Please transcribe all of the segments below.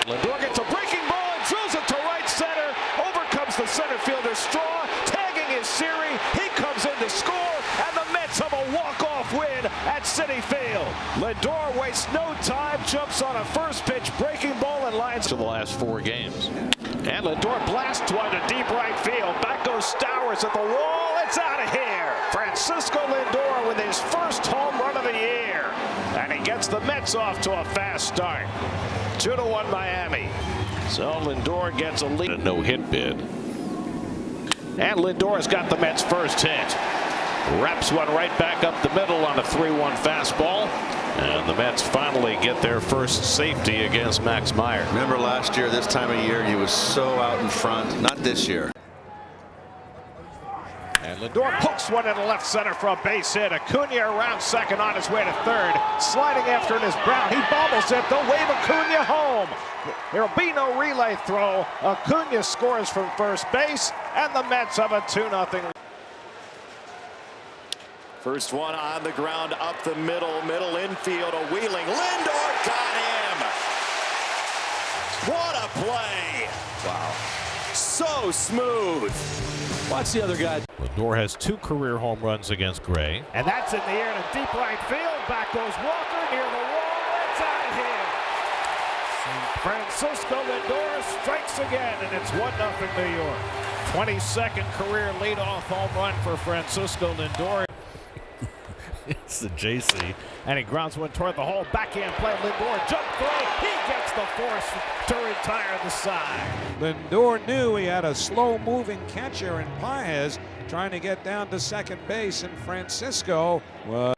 Lindor gets a breaking ball and drills it to right center. Over comes the center fielder Straw, tagging his Siri. He comes in to score, and the Mets have a walk-off win at Citi Field. Lindor wastes no time, jumps on a first pitch breaking ball and lines to the last 4 games. And Lindor blasts one to deep right field. Back goes Stowers at the wall. It's out of here. Francisco Lindor with his first home run of the year. And he gets the Mets off to a fast start. 2-1 Miami. So Lindor gets a lead. A no-hit bid. And Lindor's got the Mets' first hit. Wraps one right back up the middle on a 3-1 fastball. And the Mets finally get their first safety against Max Meyer. Remember last year, this time of year, he was so out in front. Not this year. And Lindor pokes one into left center for a base hit. Acuna around second on his way to third. Sliding after it is Brown. He bobbles it. They'll wave Acuna home. There'll be no relay throw. Acuna scores from first base, and the Mets have a 2-0. First one on the ground, up the middle infield, a wheeling. Lindor got him. What a play. Wow. So smooth. Watch the other guy. Lindor has 2 career home runs against Gray. And that's in the air to deep right field. Back goes Walker near the wall. It's out of here. Francisco Lindor strikes again, and it's 1-0 New York. 22nd career leadoff home run for Francisco Lindor. It's the JC, and he grounds one toward the hole. Backhand play, Lindor jump throw. He gets the force to retire the side. Lindor knew he had a slow-moving catcher in Paez trying to get down to second base, and Francisco was.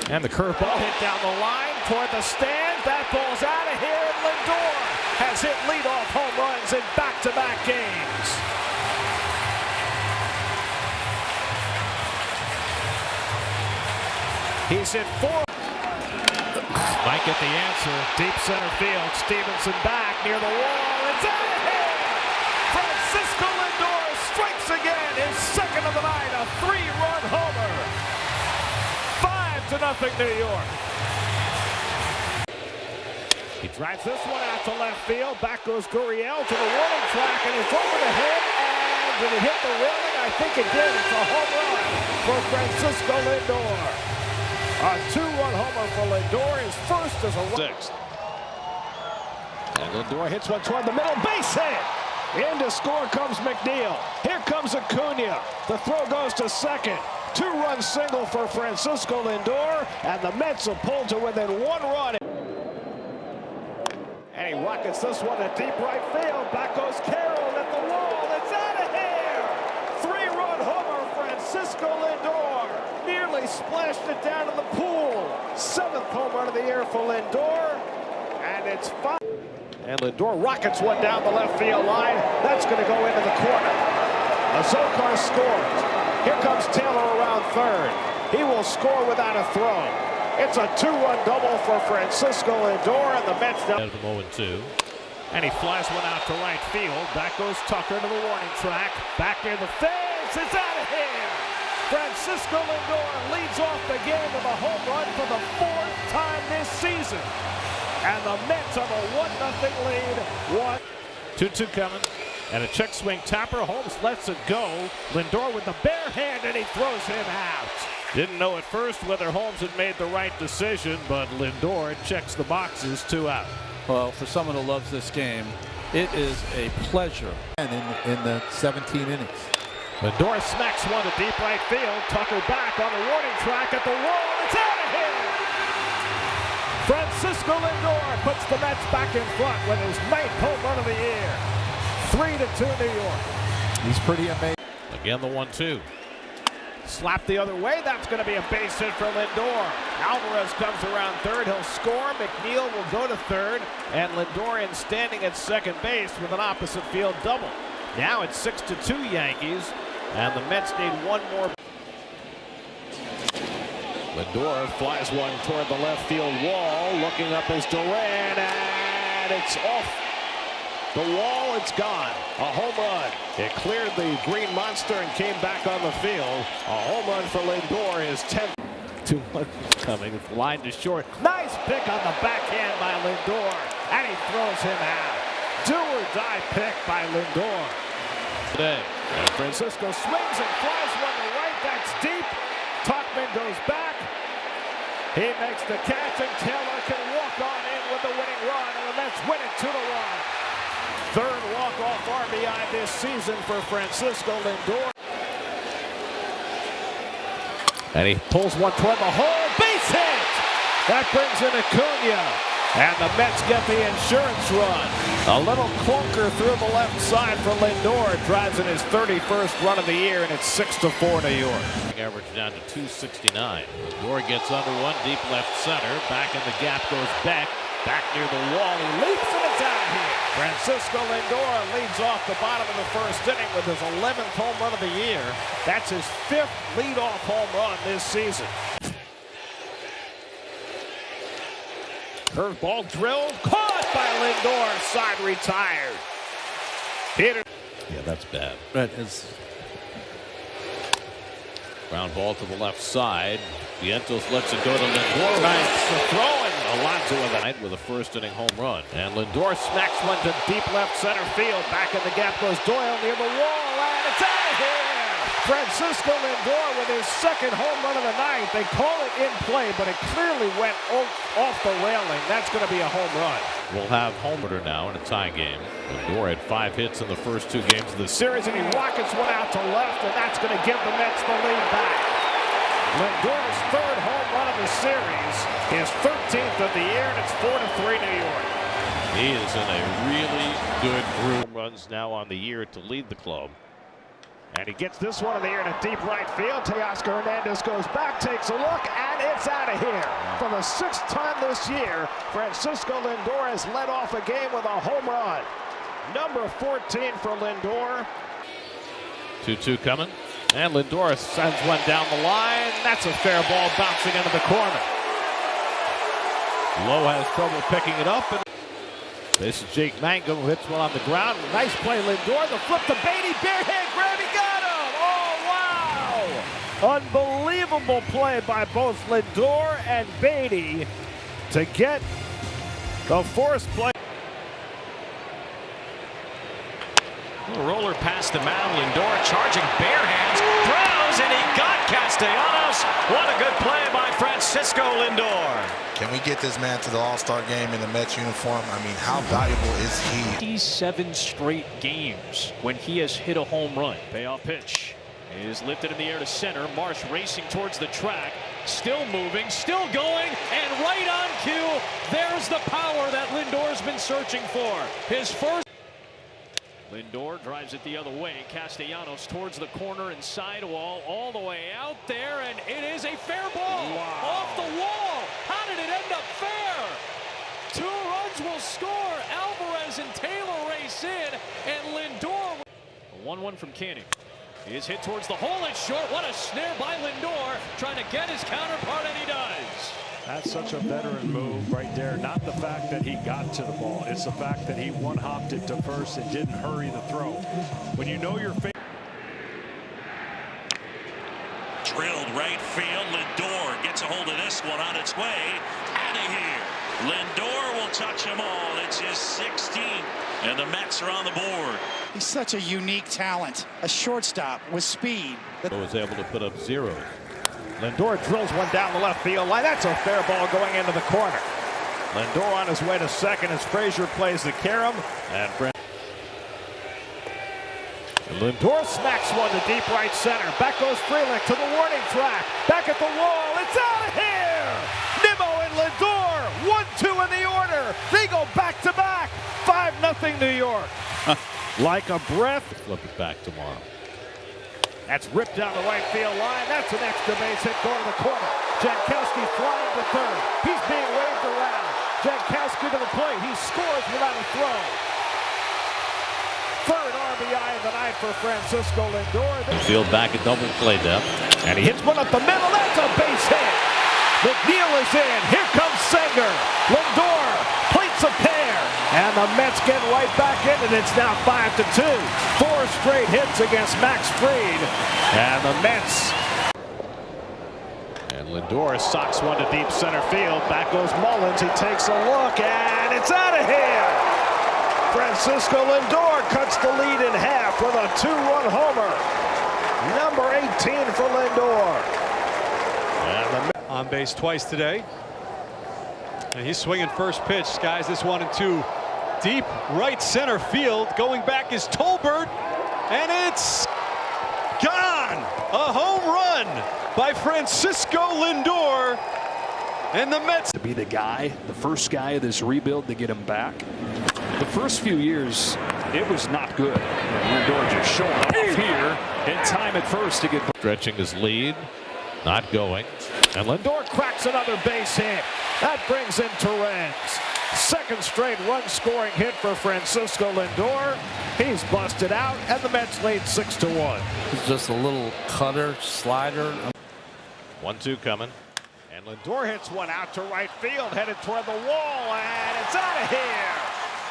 And the curveball hit down the line toward the stand. That ball's out of here, and Lindor has hit leadoff home runs in back-to-back games. He's hit 4. Might get the answer. Deep center field. Stevenson back near the wall. It's out of here. Francisco Lindor strikes again. His second of the night. A 3-run homer. 5-0 New York. He drives this one out to left field. Back goes Gurriel to the warning track, and it's over the head. And did it hit the railing? I think it did. It's a home run for Francisco Lindor. A 2-run homer for Lindor, his first as a 6th. And Lindor hits one toward the middle, base hit. In to score comes McNeil. Here comes Acuna. The throw goes to second. 2-run single for Francisco Lindor, and the Mets have pulled to within 1 run. And he rockets this one to deep right field. Back goes Carroll at the wall. It's out of here. 3-run homer, Francisco Lindor. Nearly splashed it down in the pool. 7th home run of the year for Lindor. And it's 5. And Lindor rockets one down the left field line. That's going to go into the corner. Azócar scores. Here comes Taylor around third. He will score without a throw. It's a 2-run double for Francisco Lindor, and the Mets down. 0-2. And he flies one out to right field. Back goes Tucker to the warning track. Back near the fence. It's out of here. Francisco Lindor leads off the game with a home run for the 4th time this season. And the Mets have a 1-0 lead. 2-2 coming. And a check swing topper. Holmes lets it go. Lindor with the bare hand, and he throws him out. Didn't know at first whether Holmes had made the right decision, but Lindor checks the boxes. 2 out. Well, for someone who loves this game, it is a pleasure. And in the 17 innings. Lindor smacks one to deep right field. Tucker back on the warning track at the wall. It's out of here. Francisco Lindor puts the Mets back in front with his 9th home run of the year. 3-2 New York. He's pretty amazing. Again, the 1-2. Slap the other way. That's going to be a base hit for Lindor. Alvarez comes around third. He'll score. McNeil will go to third. And Lindor in standing at second base with an opposite field double. Now it's 6-2 Yankees. And the Mets need 1 more. Lindor flies one toward the left field wall. Looking up is Duran, and it's off the wall. It's gone. A home run. It cleared the green monster and came back on the field. A home run for Lindor, his 10th. 2-1 coming. Line to short. Nice pick on the backhand by Lindor, and he throws him out. Do-or-die pick by Lindor. Today. And Francisco swings and flies one to right. That's deep. Tuchman goes back. He makes the catch, and Taylor can walk on in with the winning run, and the Mets win it 2-1. Third walk-off RBI this season for Francisco Lindor. And he pulls one toward the hole. Base hit! That brings in Acuna. And the Mets get the insurance run. A little clunker through the left side for Lindor. Drives in his 31st run of the year, and it's 6-4 New York. Average down to 269. Lindor gets under one, deep left center. Back in the gap goes Beck. Back near the wall. He leaps and it's out of here. Francisco Lindor leads off the bottom of the first inning with his 11th home run of the year. That's his 5th leadoff home run this season. Curveball drilled, caught by Lindor, side retired. Peter. Yeah, that's bad. That is. Ground ball to the left side. Vientos lets it go to Lindor. Nice throwing. Alonso With a first inning home run. and Lindor smacks one to deep left center field. Back in the gap goes Doyle near the wall, and it's out of here. Francisco Lindor with his second home run of the night. They call it in play, but it clearly went off the railing. That's going to be a home run. We'll have homer now in a tie game. Lindor had 5 hits in the first 2 games of the Series, and he rockets one out to left, and that's going to give the Mets the lead back. Lindor's 3rd home run of the series, his 13th of the year, and it's 4-3 New York. He is in a really good group. Runs now on the year to lead the club. And he gets this one in the air to deep right field. Teoscar Hernandez goes back, takes a look, and it's out of here. For the 6th time this year, Francisco Lindor has led off a game with a home run. Number 14 for Lindor. 2-2 coming. And Lindor sends one down the line. That's a fair ball bouncing into the corner. Lowe has trouble picking it up. And this is Jake Mangum, who hits one on the ground. Nice play, Lindor. The flip to Beatty. Bare hand grab. He got him. Oh, wow. Unbelievable play by both Lindor and Beatty to get the force play. Little roller past the mound. Lindor charging bare hands. Throws, and he got Castellanos. What a good play by Francisco Lindor. Can we get this man to the All-Star game in the Mets uniform? I mean, how valuable is he? 7 straight games when he has hit a home run. Payoff pitch is lifted in the air to center. Marsh racing towards the track. Still moving, still going, and right on cue, there's the power that Lindor's been searching for. His first. Lindor drives it the other way. Castellanos towards the corner and sidewall, all the way out there, and it is a fair ball. Wow. Off the wall. How did it end up fair? 2 runs will score. Alvarez and Taylor race in, and Lindor. A 1-1 from Canning. He is hit towards the hole and short. What a snare by Lindor, trying to get his counterpart, and he does. That's such a veteran move right there. Not the fact that he got to the ball. It's the fact that he one-hopped it to first and didn't hurry the throw. When you know your drilled right field. Lindor gets a hold of this one on its way. Out of here. Lindor will touch them all. It's his 16th. And the Mets are on the board. He's such a unique talent. A shortstop with speed. Was able to put up zeros. Lindor drills one down the left field line. That's a fair ball going into the corner. Lindor on his way to second as Frazier plays the carom. And Lindor smacks one to deep right center. Back goes Frelick to the warning track. Back at the wall. It's out of here. Nimmo and Lindor. 1-2 in the order. They go back to back. 5-0 New York. Like a breath. Flip it back tomorrow. That's ripped down the right field line. That's an extra base hit going to the corner. Jankowski flying to third. He's being waved around. Jankowski to the plate. He scores without a throw. Third RBI of the night for Francisco Lindor. Field back at double play depth. And he hits one up the middle. That's a base hit. McNeil is in. Here comes Senger. Lindor plates a pair. And the Mets get right back in it. It's now 5-2. 4 straight hits against Max Fried. And the Mets. And Lindor Lindor socks one to deep center field. Back goes Mullins. He takes a look, and it's out of here. Francisco Lindor cuts the lead in half with a 2-run homer. Number 18 for Lindor. On base twice today. And he's swinging first pitch. Skies this 1-2. Deep right center field. Going back is Tolbert. And it's gone. A home run by Francisco Lindor. And the Mets to be the guy, the first guy of this rebuild to get him back. The first few years, it was not good. Lindor just showing off here in time at first to get stretching his lead, not going. And Lindor cracks another base hit. That brings in Torrens. Second straight run-scoring hit for Francisco Lindor. He's busted out, and the Mets lead 6-1. It's just a little cutter, slider. 1-2 coming. And Lindor hits one out to right field, headed toward the wall, and it's out of here.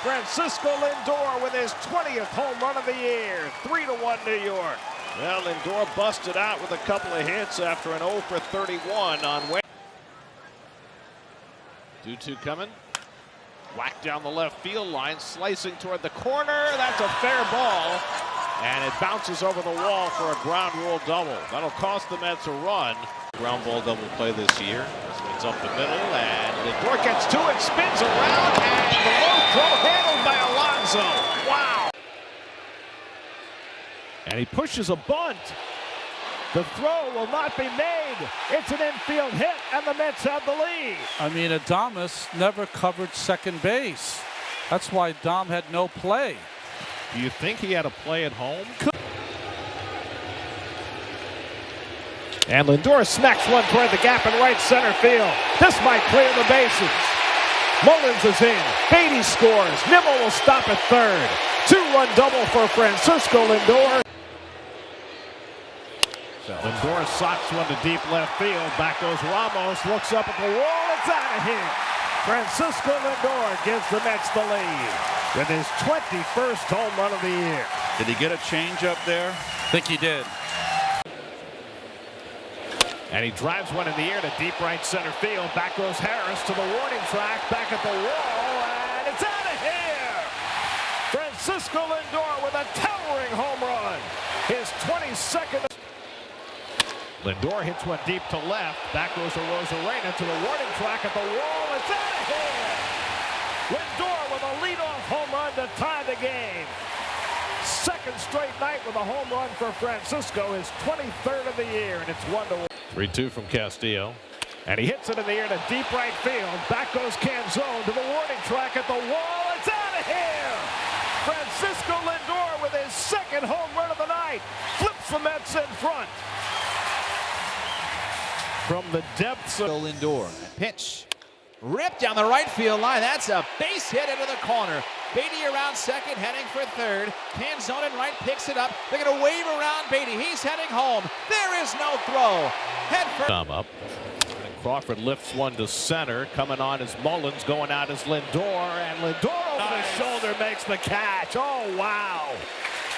Francisco Lindor with his 20th home run of the year. 3-1 New York. Well, Lindor busted out with a couple of hits after an 0 for 31 on Wednesday. 2-2 coming. Whacked down the left field line, slicing toward the corner. That's a fair ball. And it bounces over the wall for a ground rule double. That'll cost the Mets a run. Ground ball double play this year. This one's up the middle, and Lindor gets to it, spins around, and the low throw handled by Alonso. Wow. And he pushes a bunt. The throw will not be made. It's an infield hit, and the Mets have the lead. I mean, Adames never covered second base. That's why Dom had no play. Do you think he had a play at home? And Lindor smacks one toward the gap in right center field. This might clear the bases. Mullins is in. Beatty scores. Nimmo will stop at third. 2-run double for Francisco Lindor. Lindor socks one to deep left field. Back goes Ramos. Looks up at the wall. It's out of here. Francisco Lindor gives the Mets the lead with his 21st home run of the year. Did he get a change up there? I think he did. And he drives one in the air to deep right center field. Back goes Harris to the warning track. Back at the wall, and it's out of here. Francisco Lindor with a towering home run. His 22nd. Lindor hits one deep to left. Back goes Arozarena to the warning track at the wall. It's out of here. Lindor with a leadoff home run to tie the game. Second straight night with a home run for Francisco. His 23rd of the year, and it's 1-1. 3-2 from Castillo. And he hits it in the air to deep right field. Back goes Canzone to the warning track at the wall. It's out of here. Francisco Lindor with his second home run of the night. Flips the Mets in front. From the depths of Lindor. Pitch. Ripped down the right field line. That's a base hit into the corner. Beatty around second, heading for third. Canzone in right picks it up. They're going to wave around Beatty. He's heading home. There is no throw. Head first. Thumb up. And Crawford lifts one to center. Coming on is Mullins. Going out is Lindor. And Lindor over the shoulder makes the catch. Oh, wow.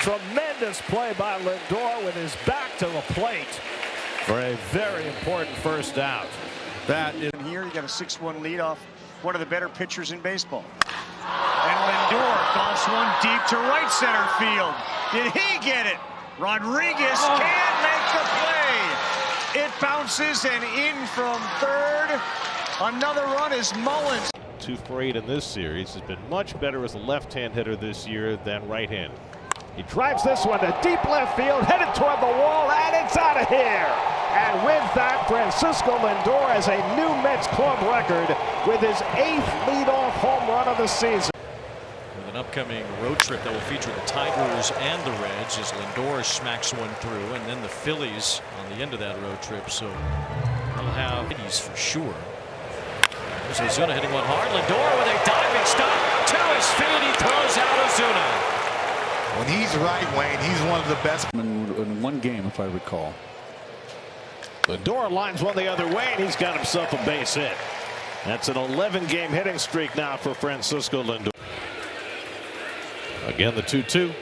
Tremendous play by Lindor with his back to the plate for a very important first out. That is here. You got a 6-1 leadoff. One of the better pitchers in baseball. And Lindor golfs one deep to right center field. Did he get it? Rodriguez can't make the play. It bounces and in from third. Another run is Mullins. 2 for 8 in this series. Has been much better as a left-hand hitter this year than right-hand. He drives this one to deep left field, headed toward the wall, and it's out of here. And with that, Francisco Lindor has a new Mets club record with his 8th leadoff home run of the season. With an upcoming road trip that will feature the Tigers and the Reds as Lindor smacks one through, and then the Phillies on the end of that road trip. So they'll have Yankees for sure. There's Ozuna hitting one hard. Lindor with a diving stop to his feet. He throws out Ozuna. When he's right, Wayne, he's one of the best. In one game, if I recall. Lindor lines one the other way, and he's got himself a base hit. That's an 11-game hitting streak now for Francisco Lindor. Again, the 2-2.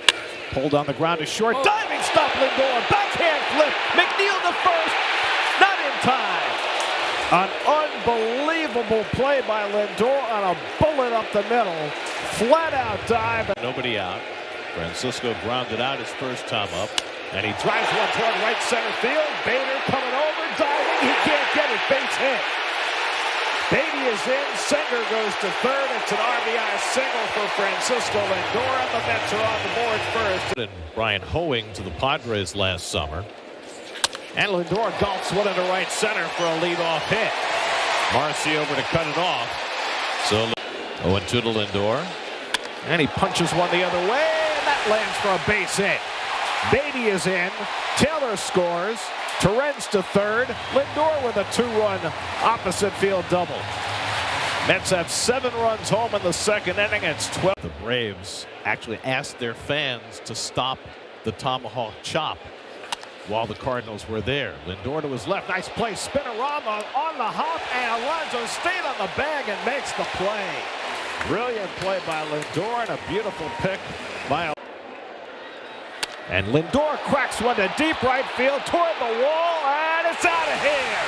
Pulled on the ground to short. Diving stop Lindor. Backhand flip. McNeil to first. Not in time. An unbelievable play by Lindor on a bullet up the middle. Flat out dive. Nobody out. Francisco grounded out his first time up. And he drives one toward right center field. Bader coming over, diving. He can't get it. Base hit. Beatty is in. Singer goes to third. It's an RBI single for Francisco Lindor, and the Mets are on the board first. And Brian Hoeing to the Padres last summer. And Lindor golfs one into right center for a leadoff hit. Marcy over to cut it off. So 0-2 to Lindor. And he punches one the other way, and that lands for a base hit. Beatty is in. Taylor scores. Torrens to third. Lindor with a 2-run opposite field double. Mets have 7 runs home in the second inning. It's 12. The Braves actually asked their fans to stop the tomahawk chop while the Cardinals were there. Lindor to his left. Nice play. Spinorama on the hop, and Alonso stayed on the bag and makes the play. Brilliant play by Lindor and a beautiful pick by. And Lindor cracks one to deep right field toward the wall, and it's out of here.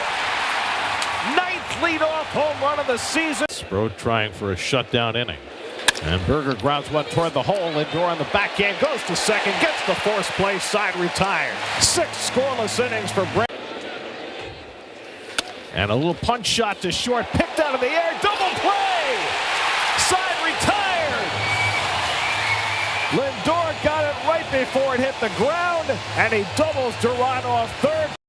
9th leadoff home run of the season. Sproat trying for a shutdown inning. And Berger grounds one toward the hole. Lindor on the backhand goes to second, gets the force play side, retired. 6 scoreless innings for Brett. And a little punch shot to short, Picked out of the air, double play. Side retired. Lindor got it right before it hit the ground, and he doubles Duran off third.